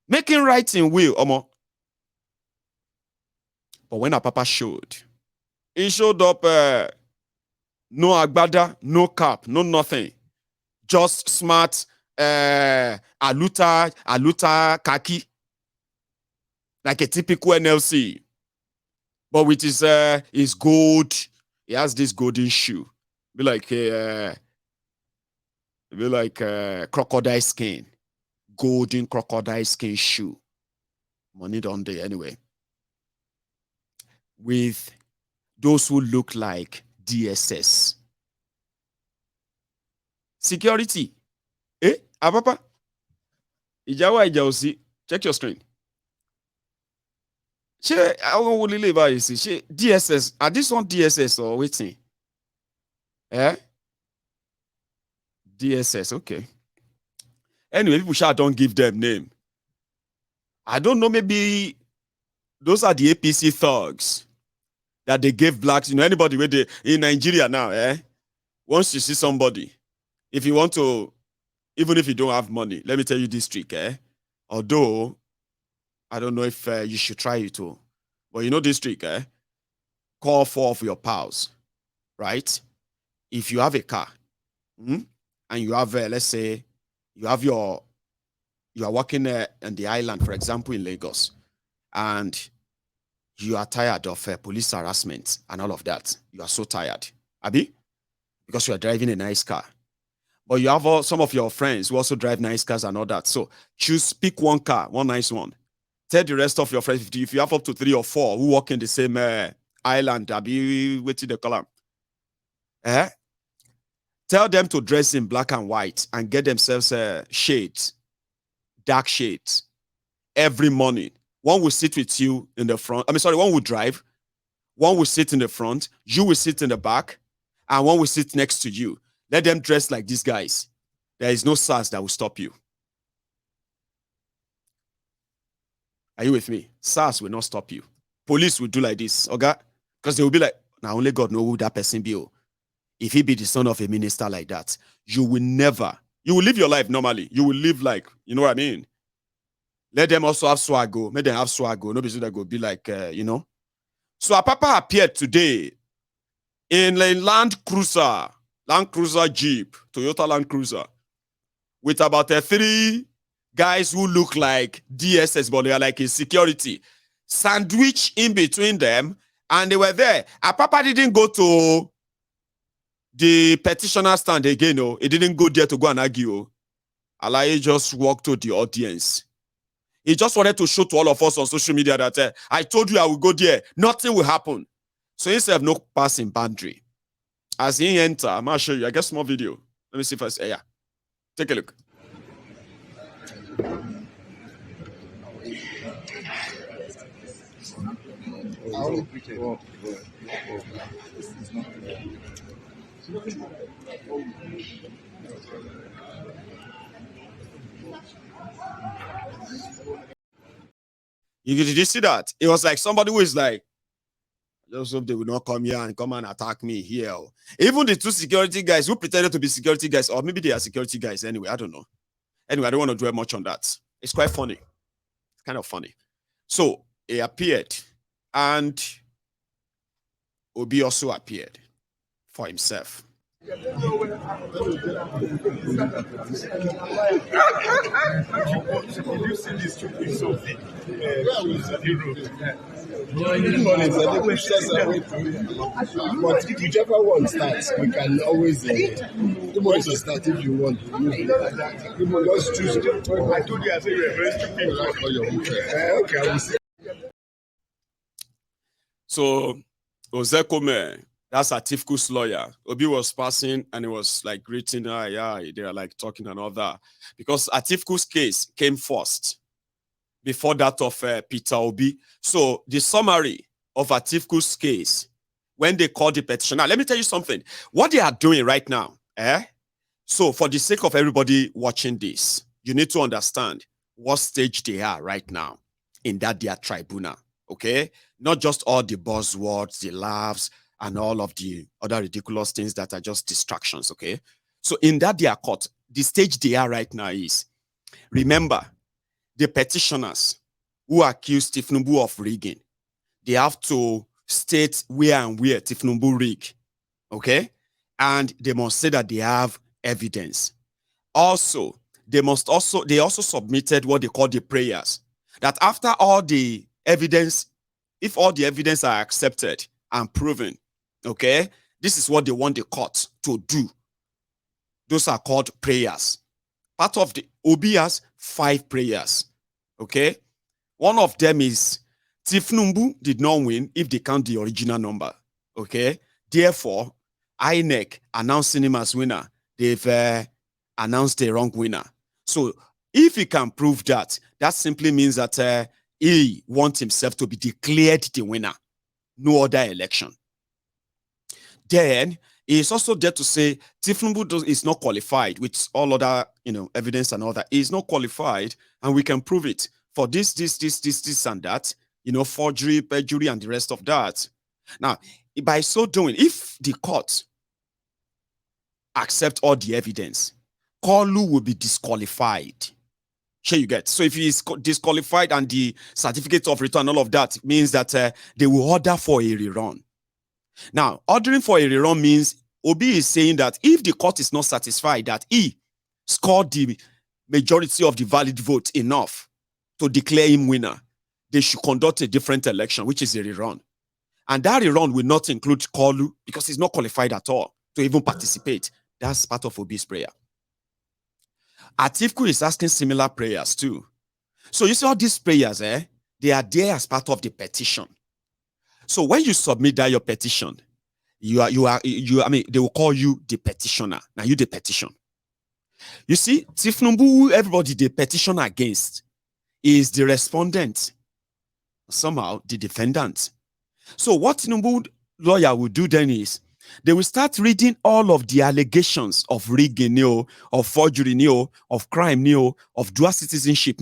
[SPEAKER 3] Make him right in will, Omo. But when Apapa showed, he showed up no agbada, no cap, no nothing. Just smart aluta khaki. Like a typical NLC. But with his gold, he has this golden shoe. Be like crocodile skin. Golden crocodile skin shoe. Money don't they anyway. With those who look like DSS. Security. Apapa. Ijawa Ijausi. Check your screen. I will leave DSS. Are this one DSS or waiting? DSS, okay. Anyway, people don't give them name. I don't know, maybe those are the APC thugs that they gave blacks. Anybody where they in Nigeria now, once you see somebody, if you want to, even if you don't have money, let me tell you this trick, although I don't know if you should try it too, but this trick, call 4 of your pals, right? If you have a car, and you have, let's say, you are working on the island, for example, in Lagos, and you are tired of police harassment and all of that. You are so tired, Abi, because you are driving a nice car. But you have some of your friends who also drive nice cars and all that. So pick one car, one nice one. Tell the rest of your friends, if you have up to 3 or 4 who work in the same island, Abi, waiting the column. Tell them to dress in black and white and get themselves shades, dark shades, every morning. One will sit with you in the front. One will drive. One will sit in the front. You will sit in the back. And one will sit next to you. Let them dress like these guys. There is no SARS that will stop you. Are you with me? SARS will not stop you. Police will do like this, okay? Because they will be like, now only God knows who that person be. If he be the son of a minister like that, you will live your life normally. You will live like, you know what I mean? Let them also have swaggo. Let them have swaggo. Nobody that go be like, So Apapa appeared today in a Land Cruiser Jeep, Toyota Land Cruiser, with about 3 guys who look like DSS, but they are like a security. Sandwich in between them, and they were there. Apapa didn't go to the petitioner stand again. He didn't go there to go and argue. Alaye just walked to the audience. He just wanted to show to all of us on social media that I told you I will go there. Nothing will happen. So instead of no passing boundary, as he enter, I'm going to show you. I guess small video. Let me see if I say, yeah. Take a look. Did you see that? It was like somebody who is like, Just hope they will not come here and come and attack me here. Even the two security guys who pretended to be security guys, or maybe they are security guys anyway, I don't know. Anyway, I don't want to dwell much on that. It's quite funny. It's kind of funny. So he appeared, and Obi also appeared for himself.
[SPEAKER 4] Did you see this stupid something? But whichever one starts, we can always the start if you want. Just choose. I told you I said you're very stupid. Okay, I will see.
[SPEAKER 2] So Ozekome, that's Atifku's lawyer. Obi was passing and he was like greeting her. Yeah, they are like talking and all that. Because Atifku's case came first before that of Peter Obi. So the summary of Atifku's case, when they called the petition. Now, let me tell you something. What they are doing right now, so for the sake of everybody watching this, you need to understand what stage they are right now in that their tribunal, okay? Not just all the buzzwords, the laughs, and all of the other ridiculous things that are just distractions, okay? So in that their court, the stage they are right now is, remember, the petitioners who accuse Tifnumbu of rigging, they have to state where and where Tifnumbu rigged, okay? And they must say that they have evidence. Also, they also submitted what they call the prayers, that after all the evidence, if all the evidence are accepted and proven, okay, this is what they want the court to do. Those are called prayers. Part of the Obi has 5 prayers, okay? One of them is Tifnumbu did not win if they count the original number, okay? Therefore, INEC announcing him as winner, they've announced the wrong winner. So if he can prove that, that simply means that he wants himself to be declared the winner, no other election. Then he is also there to say Tifnumbu is not qualified with all other evidence and all that. He is not qualified, and we can prove it for this, and that, forgery, perjury, and the rest of that. Now, by so doing, if the court accept all the evidence, Kolu will be disqualified. Sure, you get. So if he is disqualified and the certificate of return, all of that means that they will order for a rerun. Now, ordering for a rerun means Obi is saying that if the court is not satisfied that he scored the majority of the valid vote enough to declare him winner, they should conduct a different election, which is a rerun. And that rerun will not include Kolu because he's not qualified at all to even participate. That's part of Obi's prayer. Atifku is asking similar prayers too. So you see all these prayers, they are there as part of the petition. So when you submit that your petition, they will call you the petitioner. Now you the petition. You see, Tifnumbu, everybody they petition against is the respondent, somehow the defendant. So what Tifnumbu lawyer will do then is they will start reading all of the allegations of rigging, of forgery, of crime, of dual citizenship,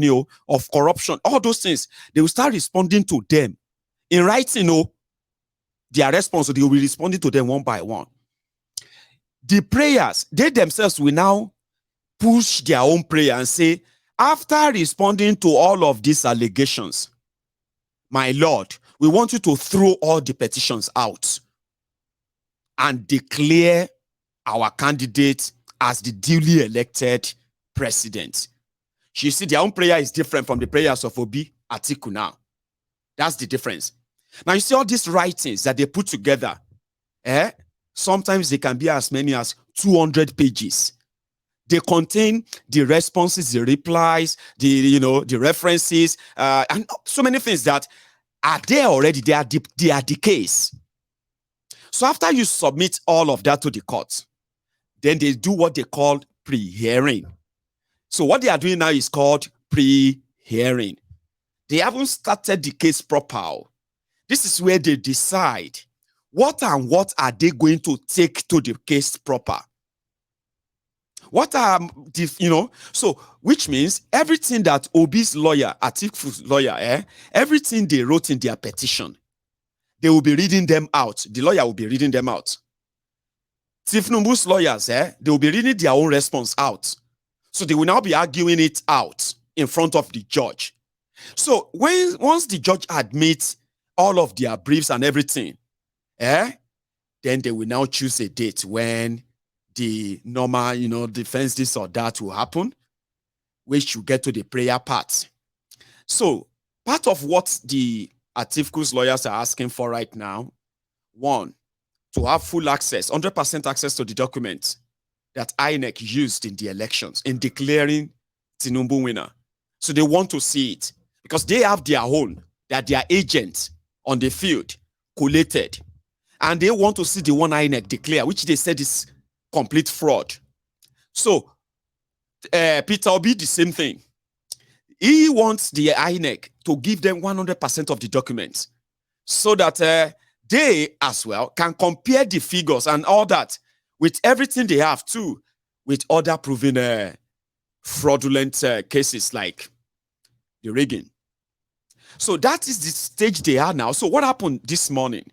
[SPEAKER 2] of corruption, all those things. They will start responding to them in writing, their response, they will be responding to them one by one. The prayers, they themselves will now push their own prayer and say, after responding to all of these allegations, my Lord, we want you to throw all the petitions out and declare our candidate as the duly elected president. You see, their own prayer is different from the prayers of Obi Atiku now. That's the difference. Now, you see all these writings that they put together, sometimes they can be as many as 200 pages. They contain the responses, the replies, the references, and so many things that are there already. They are the case. So after you submit all of that to the court, then they do what they call pre-hearing. So what they are doing now is called pre-hearing. They haven't started the case proper. This is where they decide what are they going to take to the case proper. What are so which means everything that Obi's lawyer, Atiku's lawyer, everything they wrote in their petition,
[SPEAKER 3] they will be reading them out. The lawyer will be reading them out. Tifnumbu's lawyers, they will be reading their own response out. So they will now be arguing it out in front of the judge. So once the judge admits all of their briefs and everything, then they will now choose a date when the normal, defense this or that will happen, which you get to the prayer part. So part of what the Atifku's lawyers are asking for right now, one, to have full access, 100% access to the documents that INEC used in the elections in declaring Tinubu winner. So they want to see it because they have their own, that their agents on the field collated. And they want to see the one INEC declare, which they said is complete fraud. So Peter Obi, the same thing. He wants the INEC to give them 100% of the documents so that they as well can compare the figures and all that with everything they have too, with other proven fraudulent cases like the rigging. So that is the stage they are now. So what happened this morning?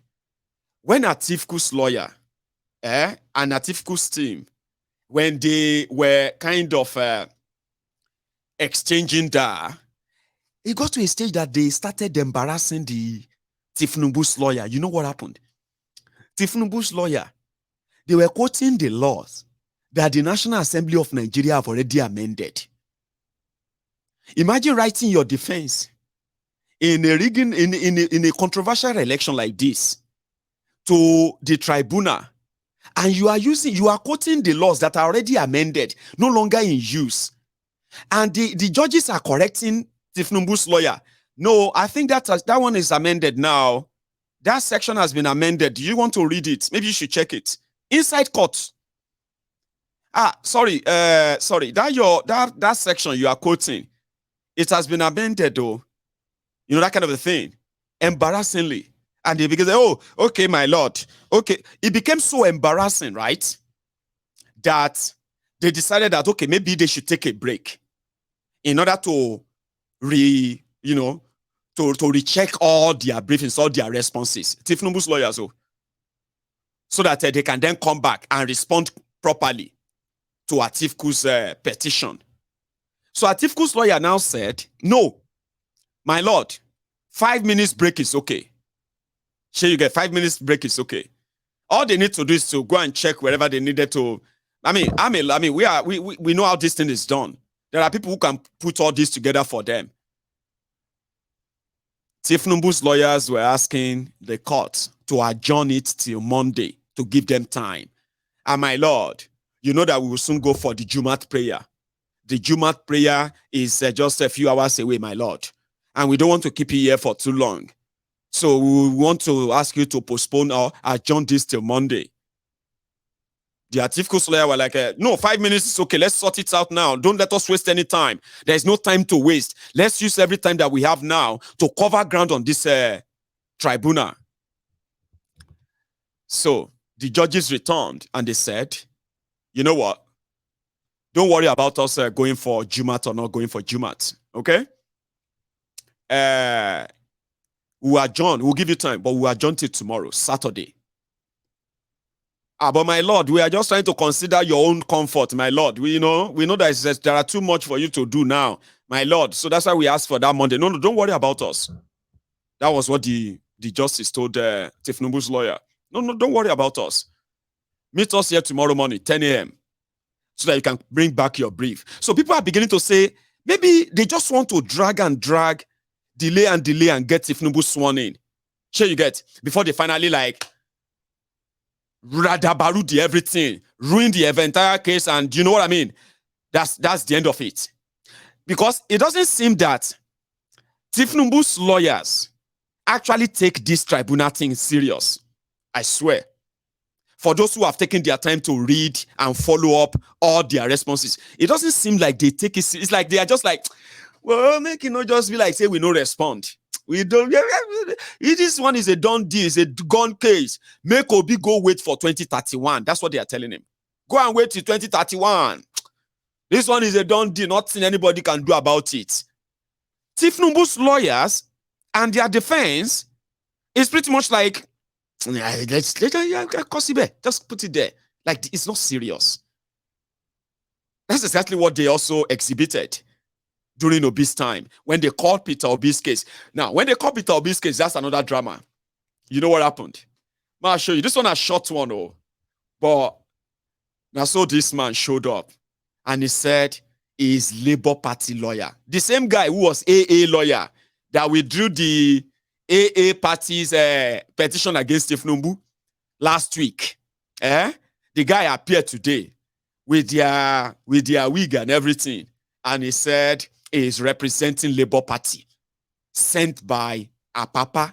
[SPEAKER 3] When Atifku's lawyer and Atifku's team, when they were kind of exchanging that, it got to a stage that they started embarrassing the Tifnumbu's lawyer. You know what happened? Tifnumbu's lawyer, they were quoting the laws that the National Assembly of Nigeria have already amended. Imagine writing your defense in a rigging, in a controversial election like this to the tribunal, and you are quoting the laws that are already amended, no longer in use. And the judges are correcting Tifnumbu's lawyer. No, I think that one is amended now. That section has been amended. Do you want to read it? Maybe you should check it. Inside court. Sorry. That section you are quoting, it has been amended though. You know, that kind of a thing. Embarrassingly. And they begin to say, oh, okay, my lord. Okay. It became so embarrassing, right? That they decided that, okay, maybe they should take a break in order to to recheck all their briefings, all their responses. Tifnumbu's lawyers, so that they can then come back and respond properly to Atifku's petition. So Atifku's lawyer now said, no, my lord, 5 minutes break is okay. Sure, you get 5 minutes break is okay. All they need to do is to go and check wherever they needed to. We know how this thing is done. There are people who can put all this together for them. Tifnumbu's lawyers were asking the court to adjourn it till Monday to give them time. And my lord, you know that we will soon go for the Jumat prayer. The Jumat prayer is just a few hours away, my lord. And we don't want to keep you here for too long. So we want to ask you to postpone or adjourn this till Monday. The Atifku's lawyer were like, no, 5 minutes is okay. Let's sort it out now. Don't let us waste any time. There's no time to waste. Let's use every time that we have now to cover ground on this tribunal. So the judges returned and they said, you know what? Don't worry about us going for Jumat or not going for Jumat. Okay? We'll adjourn. We'll give you time, but we'll adjourn till tomorrow, Saturday. But my lord, we are just trying to consider your own comfort, my lord. We know that there are too much for you to do now, my lord. So that's why we asked for that Monday. No, don't worry about us. That was what the justice told Tifnumbu's lawyer. No, don't worry about us. Meet us here tomorrow morning, 10 a.m. so that you can bring back your brief. So people are beginning to say, maybe they just want to drag, delay and get Tifnumbu sworn in. Sure you get, before they finally radabarudi everything, ruin the entire case, and you know what I mean? That's the end of it. Because it doesn't seem that Tifnumbu's lawyers actually take this tribunal thing serious. I swear. For those who have taken their time to read and follow up all their responses, it doesn't seem like they take it. It's like they are just like, well, make it not just be like, say we no respond. We don't. This one is a done deal. It's a gone case. Make Obi go wait for 2031. That's what they are telling him. Go and wait till 2031. This one is a done deal. Nothing anybody can do about it. Tifnumbu's lawyers and their defense, It's pretty much like, just put it there. Like, it's not serious. That's exactly what they also exhibited during Obi's time when they called Peter Obi's case. Now, when they called Peter Obi's case, that's another drama. You know what happened? I'll show you. This one a short one, but now so this man showed up and he said he's Labour Party lawyer. The same guy who was AA lawyer that withdrew the AA party's petition against Ifnumbu last week. The guy appeared today with their wig and everything, and he said he's representing Labour Party, sent by Apapa.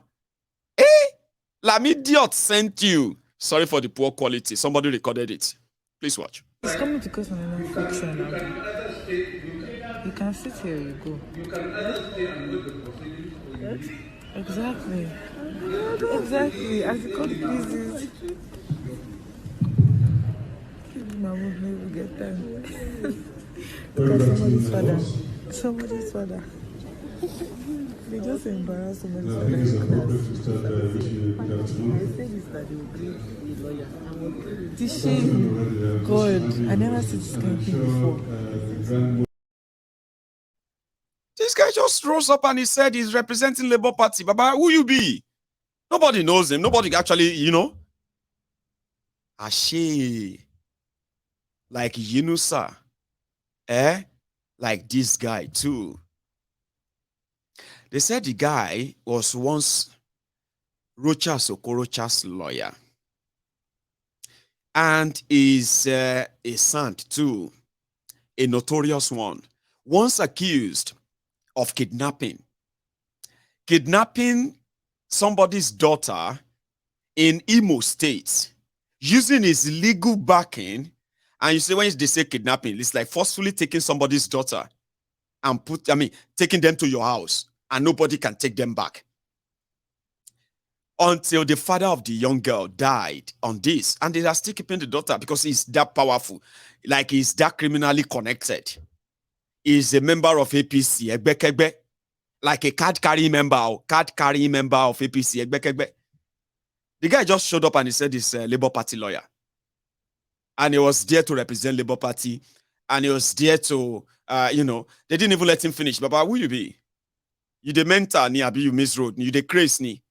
[SPEAKER 3] Lamidiot sent you. Sorry for the poor quality. Somebody recorded it. Please watch.
[SPEAKER 5] It's coming to cause an infection. You can sit here, you go. Exactly. Exactly. As the code pleases. My mom never get time. Because somebody's father. Somebody's father. They just embarrass somebody's father. I said this that they will bring a lawyer. The shame. God, I never seen this kind of thing before.
[SPEAKER 3] This guy just rose up and he said he's representing Labour Party. Baba, who you be? Nobody knows him. Nobody actually, Ashe. Like Yunusa. Like this guy too. They said the guy was once Rochas Okorocha's lawyer. And is a sant too. A notorious one. Once accused of kidnapping somebody's daughter in Imo State, using his legal backing. And you see, when they say kidnapping, it's like forcefully taking somebody's daughter and taking them to your house, and nobody can take them back. Until the father of the young girl died on this, and they are still keeping the daughter because he's that powerful, like he's that criminally connected. Is a member of APC, like a card-carrying member of APC. The guy just showed up and he said he's a Labour Party lawyer. And he was there to represent Labour Party. And he was there to, they didn't even let him finish. Baba, who you be? You the mentor, ni abi you misroad, you the craze ni.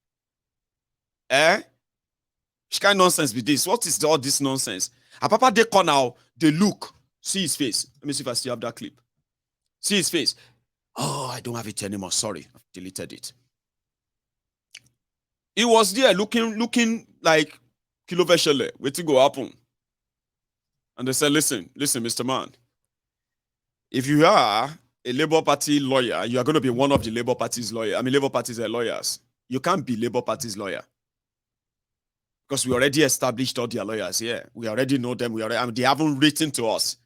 [SPEAKER 3] Which kind of nonsense be this? What is all this nonsense? Apapa they call now, they look, see his face. Let me see if I still have that clip. See his face. Oh, I don't have it anymore. Sorry, I've deleted it. He was there looking like Kilo Veshele. Waiting go happen. And they said, listen, Mr. Man. If you are a Labour Party lawyer, you are going to be one of the Labour Party's lawyers. Labour Party's lawyers. You can't be Labour Party's lawyer. Because we already established all their lawyers here. We already know them. They haven't written to us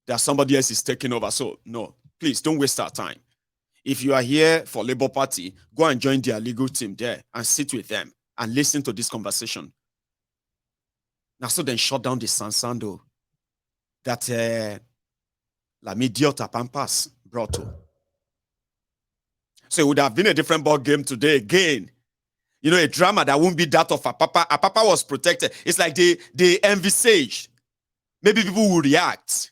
[SPEAKER 3] that somebody else is taking over. So, no, please don't waste our time. If you are here for Labour Party, go and join their legal team there and sit with them and listen to this conversation. Now, so then shut down the Sansando that Lamidiot Pampas brought to. So it would have been a different ball game today again. A drama that won't be that of Apapa. Apapa was protected. It's like they envisaged. Maybe people will react.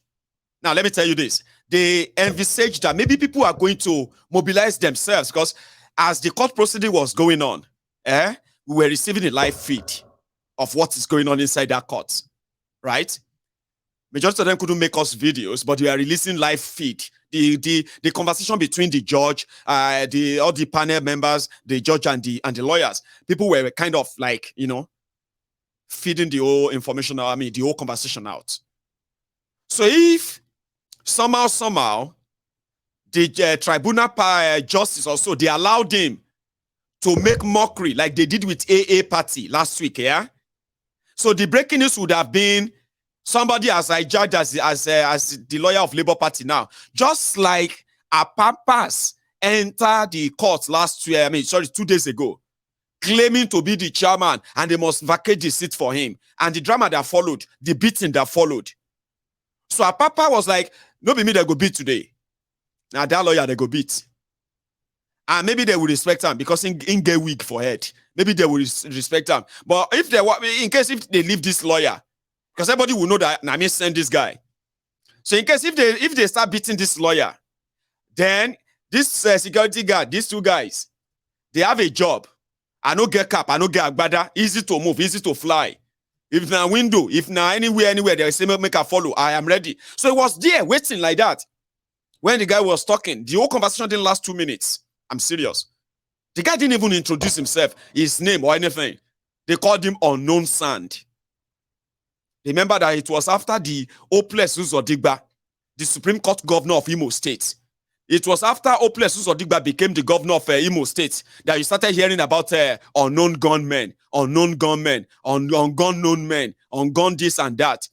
[SPEAKER 3] Now, let me tell you this. They envisaged that maybe people are going to mobilize themselves because as the court proceeding was going on, we were receiving a live feed of what is going on inside that court, right? Majority of them couldn't make us videos, but we are releasing live feed. The conversation between the judge, all the panel members, the judge and the lawyers. People were kind of like, feeding the whole information, the whole conversation out. So if somehow, the tribunal justice also, they allowed him to make mockery like they did with AA party last week, yeah? So the breaking news would have been somebody as I judged as the lawyer of Labour Party now. Just like Apapas entered the court 2 days ago, claiming to be the chairman and they must vacate the seat for him. And the drama that followed, the beating that followed. So Apapa was like, no be me that go beat today. Now that lawyer they go beat. And maybe they will respect him because in get weak for head. Maybe they will respect him. But if they in case if they leave this lawyer, because everybody will know that Nami sent this guy. So in case if they start beating this lawyer, then this security guard, these two guys, they have a job. I no get cap, I no get agbada, easy to move, easy to fly. If na window, if na anywhere, they say make a follow, I am ready. So it was there waiting like that. When the guy was talking, the whole conversation didn't last 2 minutes. I'm serious. The guy didn't even introduce himself, his name or anything. They called him Unknown Sand. Remember that it was after the Oples Uzodigba, the Supreme Court governor of Imo State. It was after Oples Uzodigba became the governor of Imo State that you started hearing about unknown gunmen, unknown gunmen, ungun known men, ungun this and that.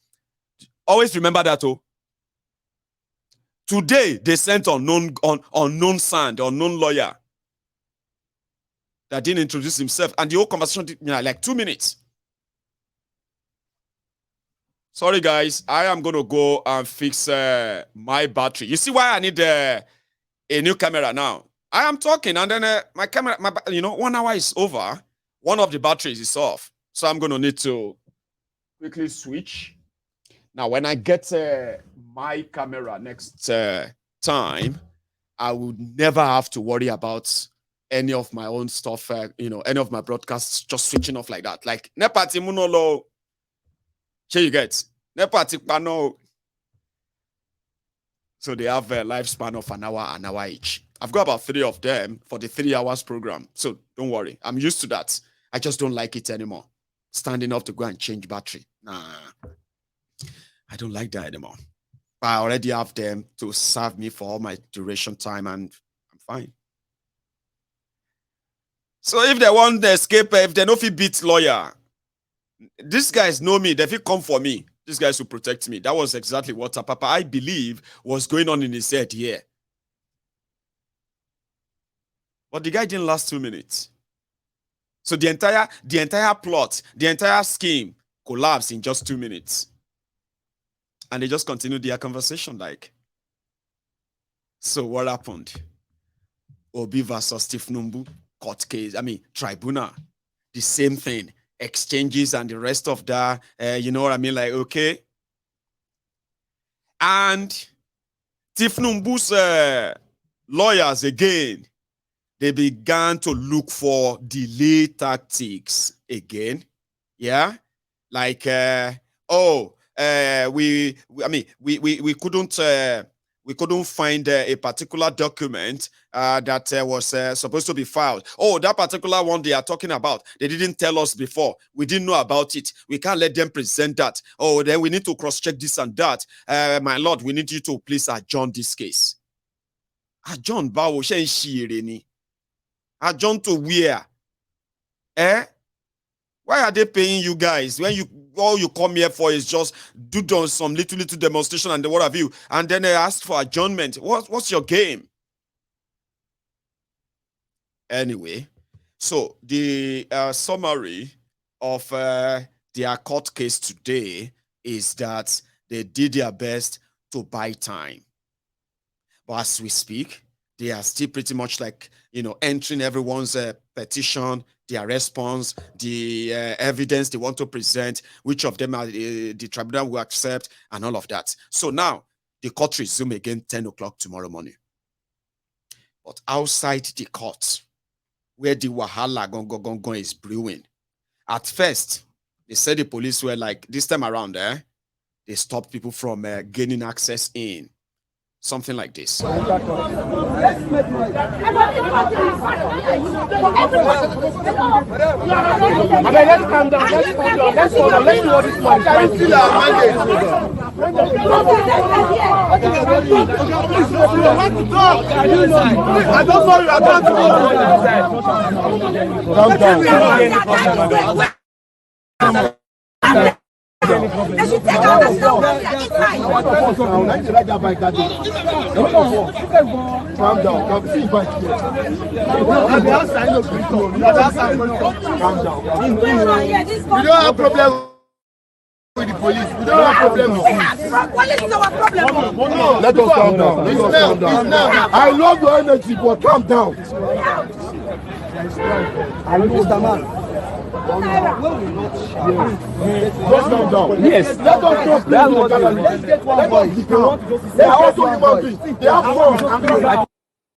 [SPEAKER 3] Always remember that, oh. Today, they sent unknown Sand, unknown lawyer that didn't introduce himself. And the whole conversation did like 2 minutes. Sorry, guys. I am going to go and fix my battery. You see why I need a new camera now? I am talking and then my camera, 1 hour is over. One of the batteries is off. So I'm going to need to quickly switch. Now, when I get my camera next time, I would never have to worry about any of my own stuff, any of my broadcasts just switching off like that. Like, Nepati Munolo, here you get. Nepati Pano. So they have a lifespan of an hour each. I've got about 3 of them for the 3 hours program. So don't worry. I'm used to that. I just don't like it anymore. Standing up to go and change battery. Nah. I don't like that anymore. But I already have them to serve me for all my duration time and I'm fine. So if they want to escape, if they know if he beats lawyer, these guys know me. They will come for me. These guys will protect me. That was exactly what Apapa, I believe, was going on in his head here. But the guy didn't last 2 minutes. So the entire plot, the entire scheme collapsed in just 2 minutes. And they just continued their conversation like. So what happened? Obi versus Steve Numbu, court case, tribunal. The same thing. Exchanges and the rest of that, you know what I mean? Like, okay. And Steve Numbu's lawyers again, they began to look for delay tactics again. Yeah? Like, we couldn't find a particular document that was supposed to be filed. Oh, that particular one they are talking about, they didn't tell us before. We didn't know about it. We can't let them present that. Oh, then we need to cross-check this and that. My lord, we need you to please adjourn this case. Adjourn, bawo, shen shireni. Adjourn to where? Why are they paying you guys when all you come here for is just do some little demonstration and what have you, and then they ask for adjournment? What's your game? Anyway, so the summary of their court case today is that they did their best to buy time. But as we speak, they are still pretty much like, entering everyone's petition, their response, the evidence they want to present, which of them the tribunal will accept, and all of that. So now, the court resume again 10 o'clock tomorrow morning. But outside the court, where the wahala gong is brewing, at first, they said the police were like, this time around, they stopped people from gaining access in. Something like this.
[SPEAKER 6] Let's calm down. Let's see what this man is trying to do. I don't know you are going to they should take out the stuff. Calm down. See if I calm down. We don't have problem
[SPEAKER 4] with the police. We don't have problem.
[SPEAKER 6] Police is our problem.
[SPEAKER 4] Let us calm down. I love your energy, but calm down.
[SPEAKER 7] I know the man.
[SPEAKER 4] Just calm down.
[SPEAKER 7] Yes.
[SPEAKER 4] Let us talk. Let's get one voice. They are also human beings. They have fun.